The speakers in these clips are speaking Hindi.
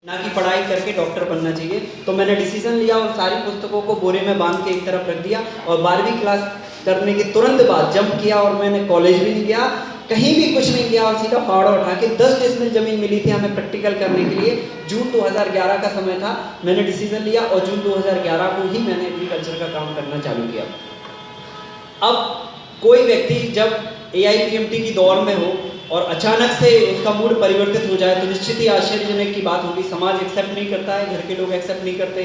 ना कि पढ़ाई करके डॉक्टर बनना चाहिए। तो मैंने डिसीजन लिया और सारी पुस्तकों को बोरे में बांध के एक तरफ रख दिया और 12वीं क्लास करने के तुरंत बाद जंप किया और मैंने कॉलेज भी नहीं गया, कहीं भी कुछ नहीं किया और सीधा फावड़ा उठा के 10 डिसमिल ज़मीन मिली थी हमें प्रैक्टिकल करने के लिए। जून 2011 का समय था, मैंने डिसीजन लिया और जून 2011 को ही मैंने एग्रीकल्चर का काम करना चालू किया। अब कोई व्यक्ति जब AIPMT की दौड़ में हो और अचानक से उसका मूड परिवर्तित हो जाए तो निश्चित ही आश्चर्यजनक की बात होगी। समाज एक्सेप्ट नहीं करता है, घर के लोग एक्सेप्ट नहीं करते,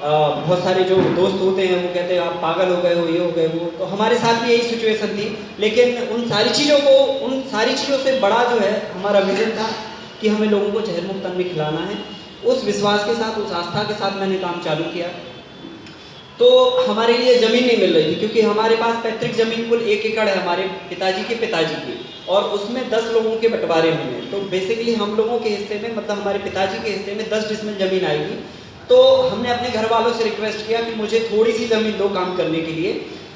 बहुत सारे जो दोस्त होते हैं वो कहते हैं आप पागल हो गए हो, ये हो गए वो। तो हमारे साथ भी यही सिचुएशन थी, लेकिन उन सारी चीज़ों से बड़ा जो है हमारा विजन था कि हमें लोगों को जहर मुक्त अन्न खिलाना है। उस विश्वास के साथ, उस आस्था के साथ मैंने काम चालू किया। तो हमारे लिए ज़मीन नहीं मिल रही थी क्योंकि हमारे पास पैतृक ज़मीन कुल 1 एकड़ है हमारे पिताजी की और उसमें 10 लोगों के बंटवारे हुए हैं। तो बेसिकली हम लोगों के हिस्से में, मतलब हमारे पिताजी के हिस्से में 10 डिसमिल ज़मीन आएगी। तो हमने अपने घर वालों से रिक्वेस्ट किया कि मुझे थोड़ी सी ज़मीन दो काम करने के लिए,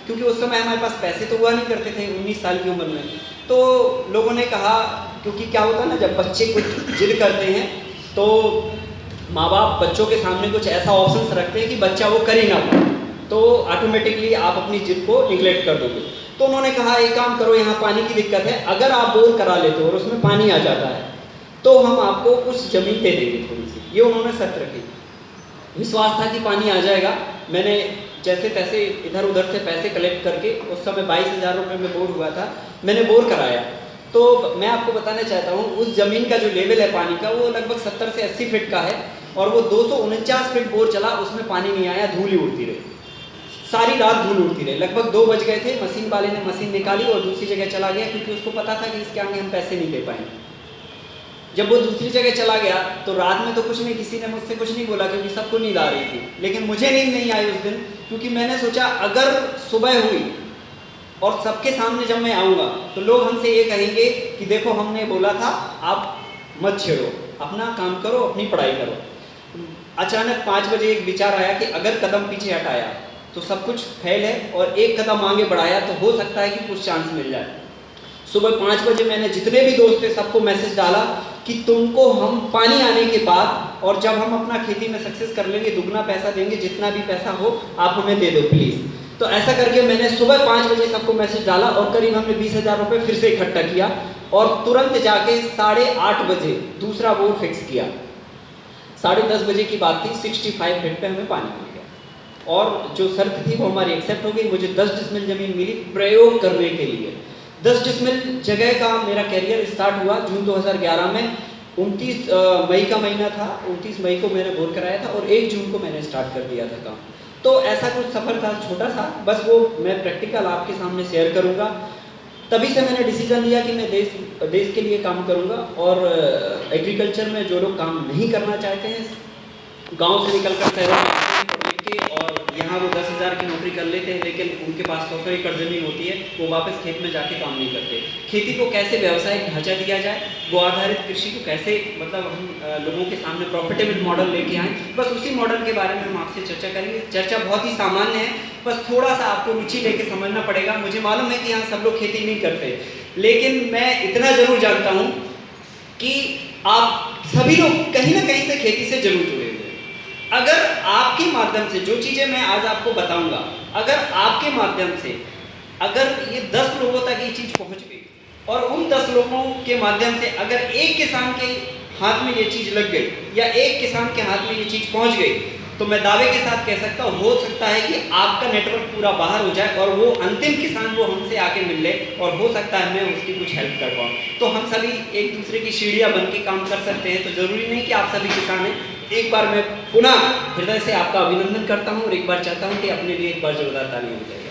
क्योंकि उस समय हमारे पास पैसे तो हुआ नहीं करते थे 19 साल की उम्र में। तो लोगों ने कहा, क्योंकि क्या होता है ना, जब बच्चे कुछ जिद करते हैं तो माँ बाप बच्चों के सामने कुछ ऐसा ऑप्शन रखते हैं कि बच्चा वो कर ही ना पाए, तो ऑटोमेटिकली आप अपनी जिद को निगलेक्ट कर दोगे। तो उन्होंने कहा एक काम करो, यहाँ पानी की दिक्कत है, अगर आप बोर करा लेते हो और उसमें पानी आ जाता है तो हम आपको कुछ ज़मीन दे देंगे थोड़ी सी। ये उन्होंने शर्त रखी। विश्वास था कि पानी आ जाएगा। मैंने जैसे तैसे इधर उधर से पैसे कलेक्ट करके, उस समय 22,000 रुपये में बोर हुआ था, मैंने बोर कराया। तो मैं आपको बताना चाहता हूँ उस ज़मीन का जो लेवल है पानी का वो लगभग 70 से 80 फीट का है और वो 249 फीट बोर चला, उसमें पानी नहीं आया, धूल ही उड़ती रही, सारी रात धूल उड़ती रही। लगभग 2 बज गए थे, मशीन वाले ने मशीन निकाली और दूसरी जगह चला गया क्योंकि उसको पता था कि इसके आगे हम पैसे नहीं दे पाएंगे। जब वो दूसरी जगह चला गया तो रात में तो कुछ नहीं, किसी ने मुझसे कुछ नहीं बोला क्योंकि सबको नींद आ रही थी, लेकिन मुझे नींद नहीं आई उस दिन क्योंकि मैंने सोचा अगर सुबह हुई और सबके सामने जब मैं आऊँगा तो लोग हमसे ये कहेंगे कि देखो हमने बोला था आप मत छेड़ो, अपना काम करो, अपनी पढ़ाई करो। अचानक 5 बजे एक विचार आया कि अगर कदम पीछे हटाया तो सब कुछ फेल है और एक कदम आगे बढ़ाया तो हो सकता है कि कुछ चांस मिल जाए। सुबह 5 बजे मैंने जितने भी दोस्त थे सबको मैसेज डाला कि तुमको हम पानी आने के बाद और जब हम अपना खेती में सक्सेस कर लेंगे दुगना पैसा देंगे, जितना भी पैसा हो आप हमें दे दो प्लीज़। तो ऐसा करके मैंने सुबह 5 बजे सबको मैसेज डाला और करीब हमने 20,000 रुपये फिर से इकट्ठा किया और तुरंत जाके 8:30 बजे दूसरा बोर फिक्स किया। 10:30 बजे की बात थी, 65 फीट पे हमें पानी मिल गया और जो शर्त थी वो हमारी एक्सेप्ट हो गई। मुझे 10 डिसमिल ज़मीन मिली प्रयोग करने के लिए। 10 डिसमिल जगह का मेरा कैरियर स्टार्ट हुआ जून 2011 में। 29 मई का महीना था, 29 मई को मैंने बोर कराया था और 1 जून को मैंने स्टार्ट कर दिया था काम। तो ऐसा कुछ सफ़र था छोटा सा, बस वो मैं प्रैक्टिकल आपके सामने शेयर करूँगा। तभी से मैंने डिसीजन लिया कि मैं देश के लिए काम करूँगा और एग्रीकल्चर में जो लोग काम नहीं करना चाहते हैं, गांव से निकल कर शहरों में लेके और यहाँ वो 10,000 की नौकरी कर लेते हैं लेकिन उनके पास 100 एकड़ ज़मीन होती है, वो वापस खेत में जाके काम नहीं करते। खेती को कैसे व्यावसायिक ढांचा दिया जाए, वो आधारित कृषि को कैसे, मतलब हम लोगों के सामने प्रॉफिटेबल मॉडल लेके आएँ, बस उसी मॉडल के बारे में हम आपसे चर्चा करेंगे। चर्चा बहुत ही सामान्य है, बस थोड़ा सा आपको रुचि लेके समझना पड़ेगा। मुझे मालूम है कि यहाँ सब लोग खेती नहीं करते, लेकिन मैं इतना ज़रूर जानता हूँ कि आप सभी लोग कहीं ना कहीं से खेती से जरूर जुड़े हुए। अगर आपके माध्यम से जो चीज़ें मैं आज आपको बताऊंगा, अगर आपके माध्यम से अगर ये 10 लोगों तक ये चीज़ पहुंच गई और उन 10 लोगों के माध्यम से अगर एक किसान के हाथ में ये चीज़ लग गई या एक किसान के हाथ में ये चीज़ पहुंच गई, तो मैं दावे के साथ कह सकता हूँ हो सकता है कि आपका नेटवर्क पूरा बाहर हो जाए और वो अंतिम किसान वो हमसे आके मिल ले और हो सकता है मैं उसकी कुछ हेल्प कर पाऊँ। तो हम सभी एक दूसरे की सीढ़ियाँ बन के काम कर सकते हैं। तो ज़रूरी नहीं कि आप सभी किसान हैं। एक बार मैं पुनः हृदय से आपका अभिनंदन करता हूँ और एक बार चाहता हूँ कि अपने लिए एक बार जोरदार ताली हो जाएगा।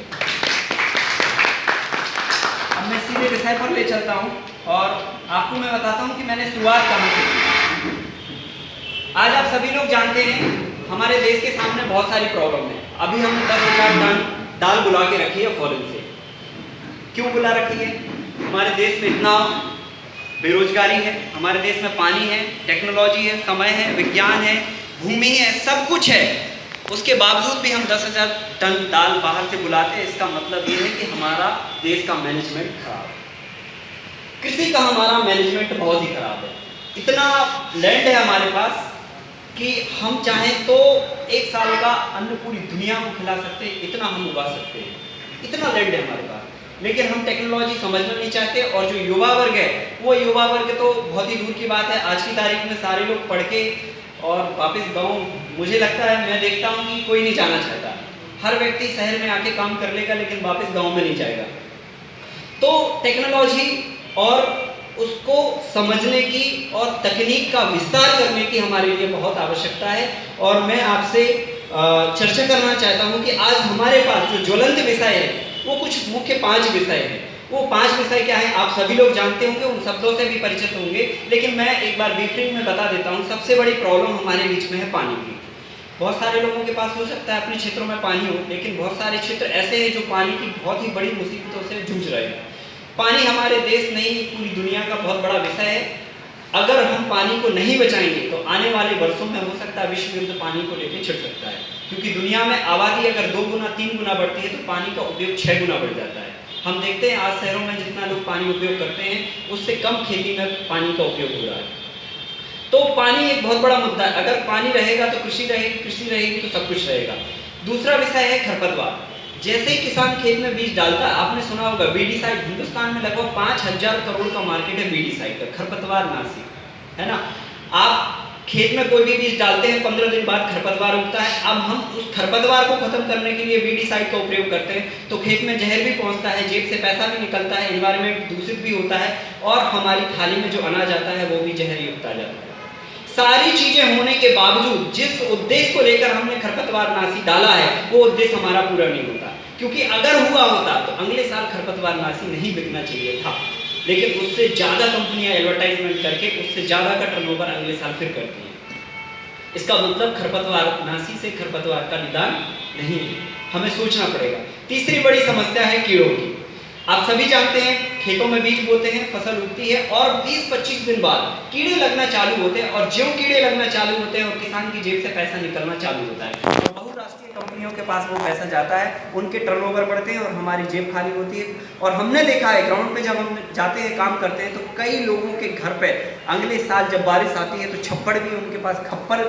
अब मैं सीधे विषय पर ले चलता हूँ और आपको मैं बताता हूँ कि मैंने शुरुआत कहाँ से की। आज आप सभी लोग जानते हैं हमारे देश के सामने बहुत सारी प्रॉब्लम है। अभी हमने 10,000 टन दाल बुला के रखी है फॉरेन से। क्यों बुला रखी है? हमारे देश में इतना बेरोजगारी है, हमारे देश में पानी है, टेक्नोलॉजी है, समय है, विज्ञान है, भूमि है, सब कुछ है। उसके बावजूद भी हम 10,000 टन दाल बाहर से बुलाते हैं। इसका मतलब ये है कि हमारा देश का मैनेजमेंट खराब है। कृषि का हमारा मैनेजमेंट बहुत ही खराब है। इतना लैंड है हमारे पास, कि हम चाहें तो 1 साल का अन्न पूरी दुनिया को खिला सकते हैं, इतना हम उगा सकते हैं, इतना लैंड है हमारे पास। लेकिन हम टेक्नोलॉजी समझना नहीं चाहते, और जो युवा वर्ग है वो युवा वर्ग तो बहुत ही दूर की बात है। आज की तारीख में सारे लोग पढ़ के और वापस गाँव, मुझे लगता है, मैं देखता हूँ कि कोई नहीं जाना चाहता। हर व्यक्ति शहर में आके काम कर लेगा लेकिन वापस गाँव में नहीं जाएगा। तो टेक्नोलॉजी और उसको समझने की और तकनीक का विस्तार करने की हमारे लिए बहुत आवश्यकता है। और मैं आपसे चर्चा करना चाहता हूं कि आज हमारे पास जो ज्वलंत विषय है वो कुछ मुख्य 5 विषय हैं। वो 5 विषय क्या है आप सभी लोग जानते होंगे, उन शब्दों से भी परिचित होंगे, लेकिन मैं एक बार ब्रीफिंग में बता देता हूँ। सबसे बड़ी प्रॉब्लम हमारे बीच में है पानी की। बहुत सारे लोगों के पास हो सकता है अपने क्षेत्रों में पानी हो, लेकिन बहुत सारे क्षेत्र ऐसे हैं जो पानी की बहुत ही बड़ी मुसीबतों से जूझ रहे हैं। पानी हमारे देश नहीं पूरी दुनिया का बहुत बड़ा विषय है। अगर हम पानी को नहीं बचाएंगे तो आने वाले वर्षों में हो सकता है विश्व युद्ध पानी को लेकर छिड़ सकता है, क्योंकि दुनिया में आबादी अगर 2 गुना 3 गुना बढ़ती है तो पानी का उपयोग 6 गुना बढ़ जाता है। हम देखते हैं आज शहरों में जितना लोग पानी उपयोग करते हैं उससे कम खेती में पानी का उपयोग हो रहा है। तो पानी एक बहुत बड़ा मुद्दा है। अगर पानी रहेगा तो कृषि रहेगी, कृषि रहेगी तो सब कुछ रहेगा। दूसरा विषय है खरपतवार। जैसे ही किसान खेत में बीज डालता है, आपने सुना होगा बीडीसाइड, हिंदुस्तान में लगभग 5000 करोड़ का मार्केट है बीडीसाइड का, खरपतवार नाशी, है ना। आप खेत में कोई भी बीज डालते हैं, 15 दिन बाद खरपतवार उगता है। अब हम उस खरपतवार को खत्म करने के लिए बीडीसाइड का उपयोग करते हैं तो खेत में जहर भी पहुंचता है, जेब से पैसा भी निकलता है, एनवायरनमेंट दूषित भी होता है, और हमारी थाली में जो अनाज आता है वो भी जहर युक्त आ जाता है। सारी चीजें होने के बावजूद जिस उद्देश्य को लेकर हमने खरपतवार नाशी डाला है वो उद्देश्य हमारा पूरा नहीं होता, क्योंकि अगर हुआ होता तो अगले साल खरपतवार नाशी नहीं बिकना चाहिए था, लेकिन उससे ज्यादा कंपनियां एडवर्टाइजमेंट करके उससे ज्यादा का टर्नओवर अगले साल फिर करती हैं। इसका मतलब खरपतवार नाशी से खरपतवार का निदान नहीं है, हमें सोचना पड़ेगा। तीसरी बड़ी समस्या है कीड़ों की। आप सभी जानते हैं खेतों में बीज बोते हैं, फसल उगती है और 20-25 दिन बाद कीड़े लगना चालू होते हैं, और ज्यों कीड़े लगना चालू होते हैं और किसान की जेब से पैसा निकलना चालू होता है और बहुराष्ट्रीय कंपनियों के पास वो पैसा जाता है, उनके टर्नओवर बढ़ते हैं और हमारी जेब खाली होती है। और हमने देखा है ग्राउंड पे जब हम जाते हैं काम करते हैं तो कई लोगों के घर पे अगले साल जब बारिश आती है तो छप्पड़ भी, उनके पास खप्पर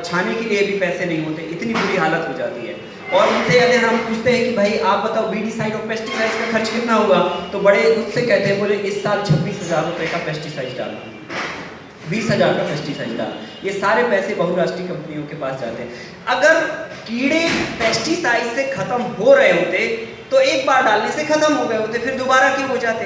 छाने के लिए भी पैसे नहीं होते, इतनी बुरी हालत हो जाती है। और उनसे अगर हम पूछते हैं कि भाई आप बताओ बीडीसाइड और पेस्टिसाइड का खर्च कितना होगा, तो बड़े उससे कहते हैं, बोले इस साल 26,000 रुपये का पेस्टिसाइड डाला, 20,000 का पेस्टिसाइड डाला। ये सारे पैसे बहुराष्ट्रीय कंपनियों के पास जाते हैं। अगर कीड़े पेस्टिसाइड से खत्म हो रहे होते तो एक बार डालने से खत्म हो गए होते, फिर दोबारा क्यों हो जाते।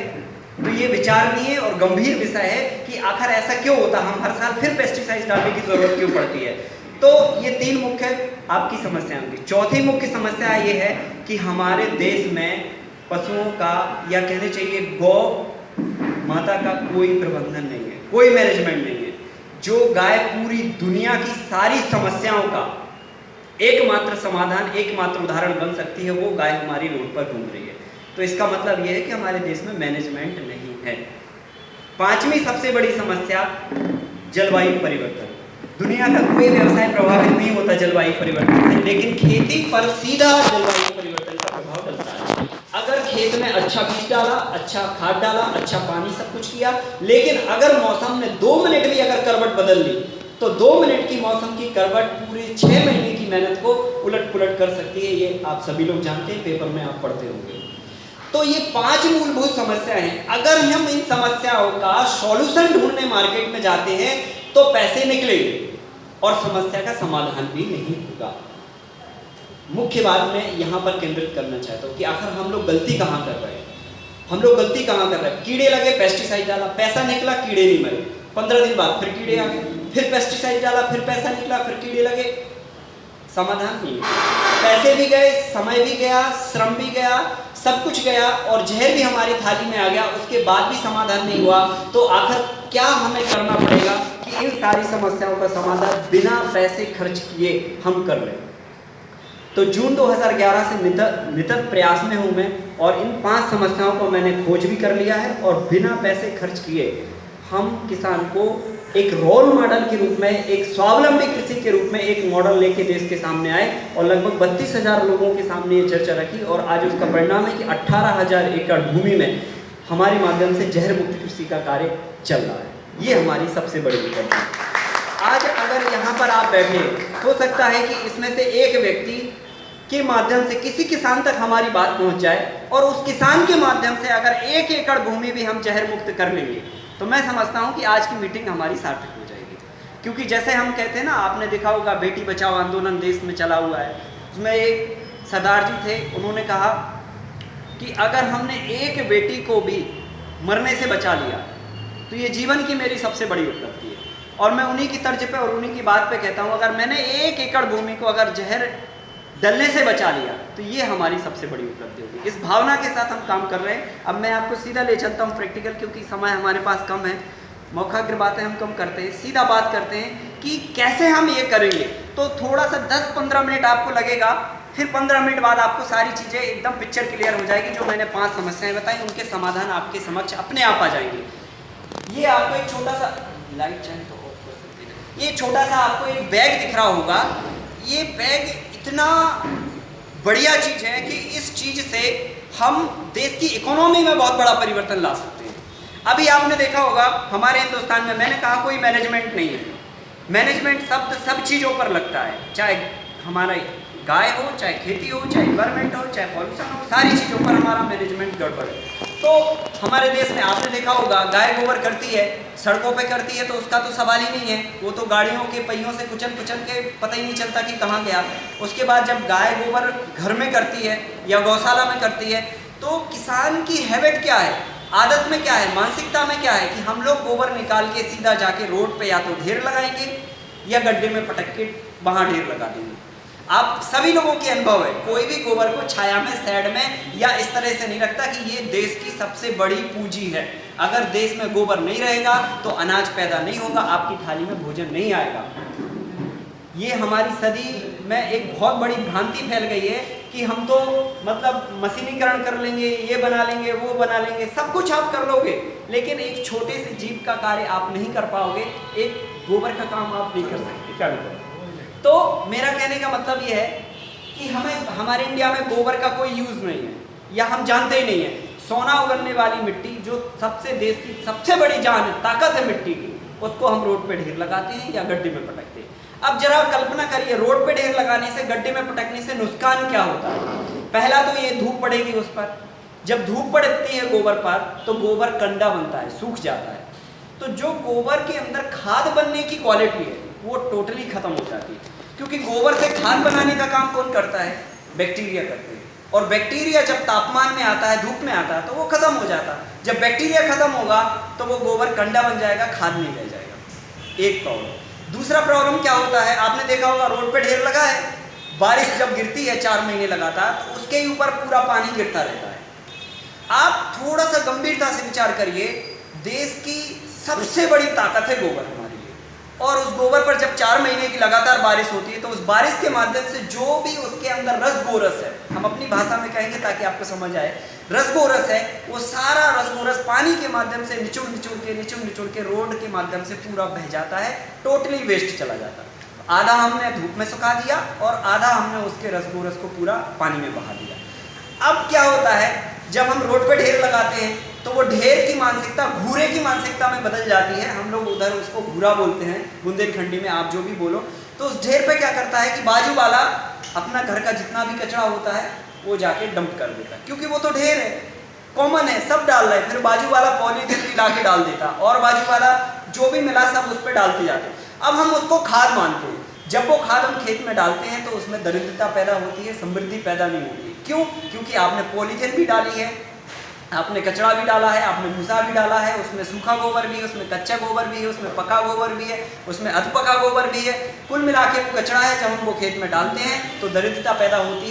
तो ये विचारणीय और गंभीर विषय है कि आखिर ऐसा क्यों होता, हम हर साल फिर पेस्टिसाइड डालने की जरूरत क्यों पड़ती है। तो ये 3 मुख्य आपकी समस्याएं होंगी। चौथी मुख्य समस्या ये है कि हमारे देश में पशुओं का, या कहने चाहिए गौ माता का कोई प्रबंधन नहीं है, कोई मैनेजमेंट नहीं है। जो गाय पूरी दुनिया की सारी समस्याओं का एकमात्र समाधान, एकमात्र उदाहरण बन सकती है, वो गाय हमारी रोड पर घूम रही है। तो इसका मतलब यह है कि हमारे देश में मैनेजमेंट नहीं है। 5वीं सबसे बड़ी समस्या जलवायु परिवर्तन। दुनिया का कोई व्यवसाय प्रभावित नहीं होता जलवायु परिवर्तन से, लेकिन खेती पर सीधा जलवायु परिवर्तन का प्रभाव डलता है। अगर खेत में अच्छा बीज डाला, अच्छा खाद डाला, अच्छा पानी, सब कुछ किया, लेकिन अगर मौसम ने 2 मिनट भी अगर करवट बदल ली तो 2 मिनट की मौसम की करवट पूरे 6 महीने की मेहनत को उलट पुलट कर सकती है। ये आप सभी लोग जानते हैं, पेपर में आप पढ़ते होंगे। तो ये 5 मूलभूत समस्या हैं। अगर हम इन समस्याओं का सॉल्यूशन ढूंढने मार्केट में जाते हैं तो पैसे निकलेंगे और समस्या का समाधान भी नहीं होगा। मुख्य बात मैं यहाँ पर केंद्रित करना चाहता हूँ कि आखिर हम लोग गलती कहाँ कर रहे हैं। हम लोग गलती कहाँ कर रहे हैं। कीड़े लगे, पेस्टिसाइड डाला, पैसा निकला, कीड़े नहीं मरे, 15 दिन बाद फिर कीड़े आ गए, फिर पेस्टिसाइड डाला, फिर पैसा निकला, फिर कीड़े लगे, समाधान नहीं। पैसे भी गए, समय भी गया, श्रम भी गया, सब कुछ गया और जहर भी हमारी थाली में आ गया, उसके बाद भी समाधान नहीं हुआ। तो आखिर क्या हमें करना पड़ेगा कि इन सारी समस्याओं का समाधान बिना पैसे खर्च किए हम कर लें। तो जून 2011 से निरंतर प्रयास में हूँ मैं, और इन 5 समस्याओं को मैंने खोज भी कर लिया है और बिना पैसे खर्च किए हम किसान को एक रोल मॉडल के रूप में, एक स्वावलंबी कृषि के रूप में एक मॉडल लेके देश के सामने आए और लगभग 32,000 लोगों के सामने ये चर्चा रखी। और आज उसका परिणाम है कि 18,000 एकड़ भूमि में हमारे माध्यम से जहर मुक्त कृषि का कार्य चल रहा है। ये हमारी सबसे बड़ी उपलब्धि है। आज अगर यहाँ पर आप बैठे, हो सकता है कि इसमें से एक व्यक्ति के माध्यम से किसी किसान तक हमारी बात पहुंच जाए, और उस किसान के माध्यम से अगर 1 एकड़ भूमि भी हम जहर मुक्त कर लेंगे तो मैं समझता हूं कि आज की मीटिंग हमारी सार्थक हो जाएगी। क्योंकि जैसे हम कहते हैं ना, आपने देखा होगा बेटी बचाओ आंदोलन देश में चला हुआ है, उसमें एक सरदार जी थे, उन्होंने कहा कि अगर हमने एक बेटी को भी मरने से बचा लिया तो ये जीवन की मेरी सबसे बड़ी उपलब्धि है। और मैं उन्हीं की तर्ज पे और उन्हीं की बात पे कहता हूँ, अगर मैंने 1 एकड़ भूमि को अगर जहर डलने से बचा लिया तो ये हमारी सबसे बड़ी उपलब्धि होगी। इस भावना के साथ हम काम कर रहे हैं। अब मैं आपको सीधा ले चलता हूँ प्रैक्टिकल, क्योंकि समय हमारे पास कम है, मौखाग्र बातें हम कम करते हैं, सीधा बात करते हैं कि कैसे हम ये करेंगे। तो थोड़ा सा 10-15 मिनट आपको लगेगा, फिर 15 मिनट बाद आपको सारी चीज़ें एकदम पिक्चर क्लियर हो जाएगी। जो मैंने 5 समस्याएं बताई उनके समाधान आपके समक्ष अपने आप आ जाएंगे। ये आपको एक छोटा सा लाइट चाहे तो ऑफ कर सकते हैं। ये छोटा सा आपको एक बैग दिख रहा होगा। ये बैग इतना बढ़िया चीज़ है कि इस चीज़ से हम देश की इकोनॉमी में बहुत बड़ा परिवर्तन ला सकते हैं। अभी आपने देखा होगा हमारे हिंदुस्तान में, मैंने कहा कोई मैनेजमेंट नहीं है। मैनेजमेंट शब्द सब चीज़ों पर लगता है, चाहे हमारा गाय हो, चाहे खेती हो, चाहे इन्वायरमेंट हो, चाहे पॉल्यूशन हो, सारी चीज़ों पर हमारा मैनेजमेंट गड़बड़ है। तो हमारे देश में आपने देखा होगा गाय गोबर करती है, सड़कों पे करती है, तो उसका तो सवाल ही नहीं है, वो तो गाड़ियों के पहियों से कुचल के पता ही नहीं चलता कि कहाँ गया। उसके बाद जब गाय गोबर घर में करती है या गौशाला में करती है, तो किसान की हैबिट क्या है, आदत में क्या है, मानसिकता में क्या है कि हम लोग गोबर निकाल के सीधा जाके रोड पे या तो ढेर लगाएंगे या गड्ढे में पटक के वहाँ ढेर लगा देंगे। आप सभी लोगों के अनुभव है, कोई भी गोबर को छाया में, साइड में या इस तरह से नहीं रखता कि ये देश की सबसे बड़ी पूंजी है। अगर देश में गोबर नहीं रहेगा तो अनाज पैदा नहीं होगा, आपकी थाली में भोजन नहीं आएगा। ये हमारी सदी में एक बहुत बड़ी भ्रांति फैल गई है कि हम तो मतलब मशीनीकरण कर लेंगे, ये बना लेंगे, वो बना लेंगे, सब कुछ आप कर लोगे, लेकिन एक छोटे से जीव का कार्य आप नहीं कर पाओगे, एक गोबर का काम आप नहीं कर सकते। क्या नहीं? तो मेरा कहने का मतलब ये है कि हमारे इंडिया में गोबर का कोई यूज़ नहीं है, या हम जानते ही नहीं है। सोना उगलने वाली मिट्टी जो सबसे देश की सबसे बड़ी जान है, ताकत है मिट्टी की, उसको हम रोड पे ढेर लगाते हैं या गड्ढे में पटकते हैं। अब जरा कल्पना करिए, रोड पे ढेर लगाने से, गड्ढे में पटकने से नुकसान क्या होता है। पहला तो ये धूप पड़ेगी उस पर, जब धूप पड़ती है गोबर पर तो गोबर कंडा बनता है, सूख जाता है, तो जो गोबर के अंदर खाद बनने की क्वालिटी है वो टोटली खत्म हो जाती है। क्योंकि गोबर से खाद बनाने का काम कौन करता है, बैक्टीरिया करते हैं, और बैक्टीरिया जब तापमान में आता है, धूप में आता है, तो वो खत्म हो जाता है। जब बैक्टीरिया खत्म होगा तो वो गोबर कंडा बन जाएगा, खाद नहीं रह जाएगा। एक प्रॉब्लम। दूसरा प्रॉब्लम क्या होता है, आपने देखा होगा रोड पे ढेर लगा है, बारिश जब गिरती है 4 महीने लगातार, तो उसके ऊपर पूरा पानी गिरता रहता है। आप थोड़ा सा गंभीरता से विचार करिए, देश की सबसे बड़ी ताकत है गोबर हमारे लिए, और उस गोबर पर जब 4 महीने की लगातार बारिश होती है तो उस बारिश के माध्यम से जो भी उसके अंदर रसगोरस है, हम अपनी भाषा में कहेंगे ताकि आपको समझ आए, रसगोरस है, वो सारा रसगोरस पानी के माध्यम से निचुड़ के रोड के माध्यम से पूरा बह जाता है, टोटली वेस्ट चला जाता है। आधा हमने धूप में सुखा दिया और आधा हमने उसके रसगोरस को पूरा पानी में बहा दिया। अब क्या होता है, जब हम रोड पे ढेर लगाते हैं तो वो ढेर की मानसिकता घूरे की मानसिकता में बदल जाती है। हम लोग उधर उसको घूरा बोलते हैं, बुंदेलखंडी में आप जो भी बोलो। तो उस ढेर पे क्या करता है कि बाजू वाला अपना घर का जितना भी कचरा होता है वो जाके डंप कर देता है, क्योंकि वो तो ढेर है, कॉमन है, सब डाल रहा है। फिर बाजू वाला पॉलीथीन भी ला के डाल देता, और बाजू वाला जो भी मिला सब उस पर डालते जाते। अब हम उसको खाद मानते हैं। जब वो खाद हम खेत में डालते हैं तो उसमें दरिद्रता पैदा होती है, समृद्धि पैदा नहीं होती। क्यों? क्योंकि आपने पॉलीथीन भी डाली है, आपने कचरा भी डाला है, आपने भूसा भी डाला है, उसमें सूखा गोबर भी है, उसमें कच्चा गोबर भी है, उसमें पका गोबर भी है, उसमें अधपका गोबर भी है। कुल मिला के वो कचरा है। जब हम वो खेत में डालते हैं तो दरिद्रता पैदा होती है।